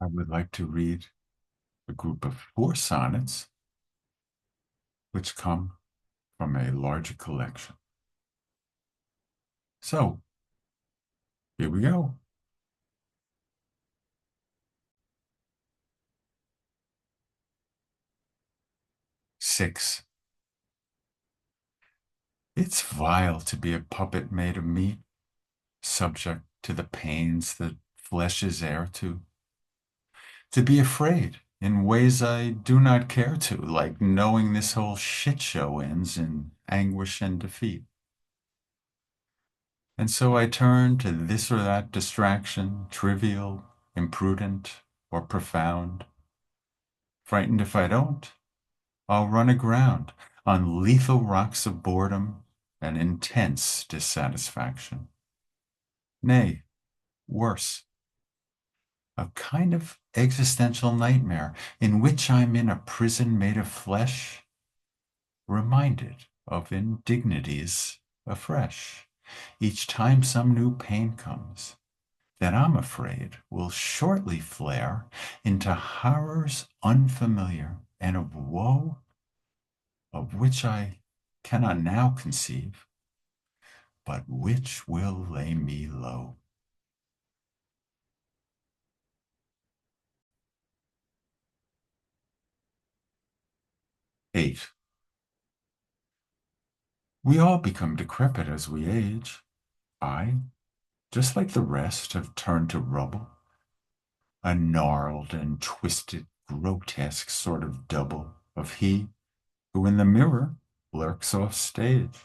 I would like to read a group of 4 sonnets which come from a larger collection. So, here we go. 6. It's vile to be a puppet made of meat, subject to the pains that flesh is heir to be afraid in ways I do not care to, like knowing this whole shit show ends in anguish and defeat. And so I turn to this or that distraction, trivial, imprudent, or profound. Frightened if I don't, I'll run aground on lethal rocks of boredom and intense dissatisfaction. Nay, worse, a kind of existential nightmare in which I'm in a prison made of flesh, reminded of indignities afresh each time some new pain comes, that I'm afraid will shortly flare into horrors unfamiliar and of woe of which I cannot now conceive, but which will lay me low. 8. We all become decrepit as we age. I, just like the rest, have turned to rubble, a gnarled and twisted, grotesque sort of double of he who in the mirror lurks off stage.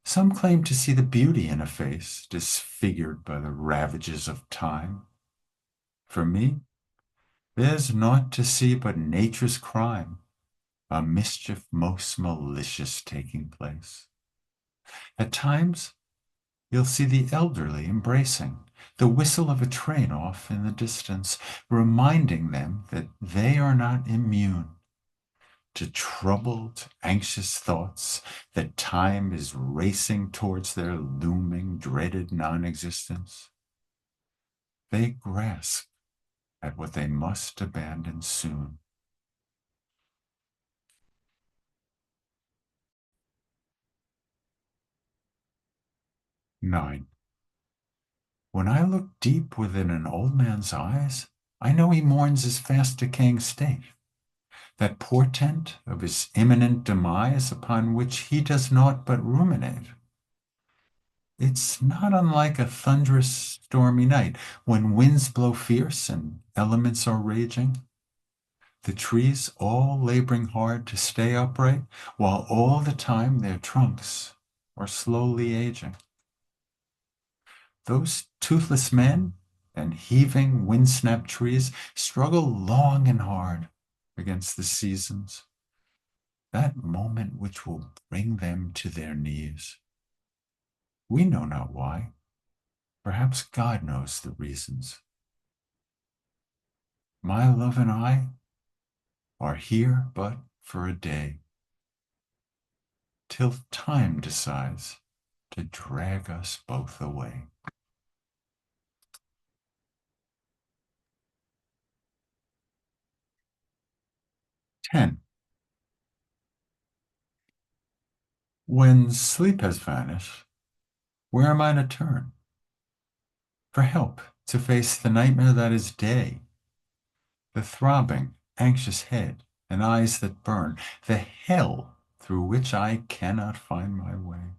Some claim to see the beauty in a face disfigured by the ravages of time. For me, there's naught to see but nature's crime, a mischief most malicious taking place. At times, you'll see the elderly embracing, the whistle of a train off in the distance, reminding them that they are not immune to troubled, anxious thoughts, that time is racing towards their looming, dreaded non-existence. They grasp at what they must abandon soon. 9. When I look deep within an old man's eyes, I know he mourns his fast decaying state, that portent of his imminent demise upon which he does naught but ruminate. It's not unlike a thunderous, stormy night when winds blow fierce and elements are raging, the trees all laboring hard to stay upright, while all the time their trunks are slowly aging. Those toothless men and heaving, wind-snapped trees struggle long and hard against the seasons, that moment which will bring them to their knees. We know not why. Perhaps God knows the reasons. My love and I are here but for a day, till time decides to drag us both away. 10. When sleep has vanished, where am I to turn? For help to face the nightmare that is day, the throbbing, anxious head and eyes that burn, the hell through which I cannot find my way.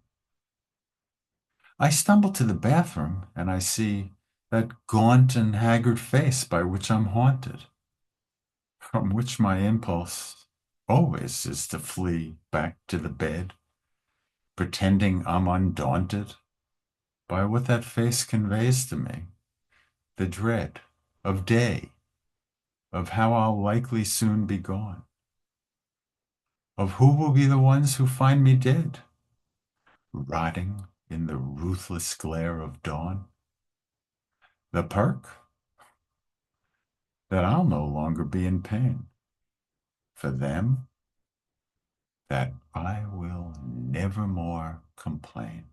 I stumble to the bathroom and I see that gaunt and haggard face by which I'm haunted, from which my impulse always is to flee back to the bed, pretending I'm undaunted by what that face conveys to me, the dread of day, of how I'll likely soon be gone, of who will be the ones who find me dead, rotting in the ruthless glare of dawn. The perk? That I'll no longer be in pain. For them, that I will nevermore complain.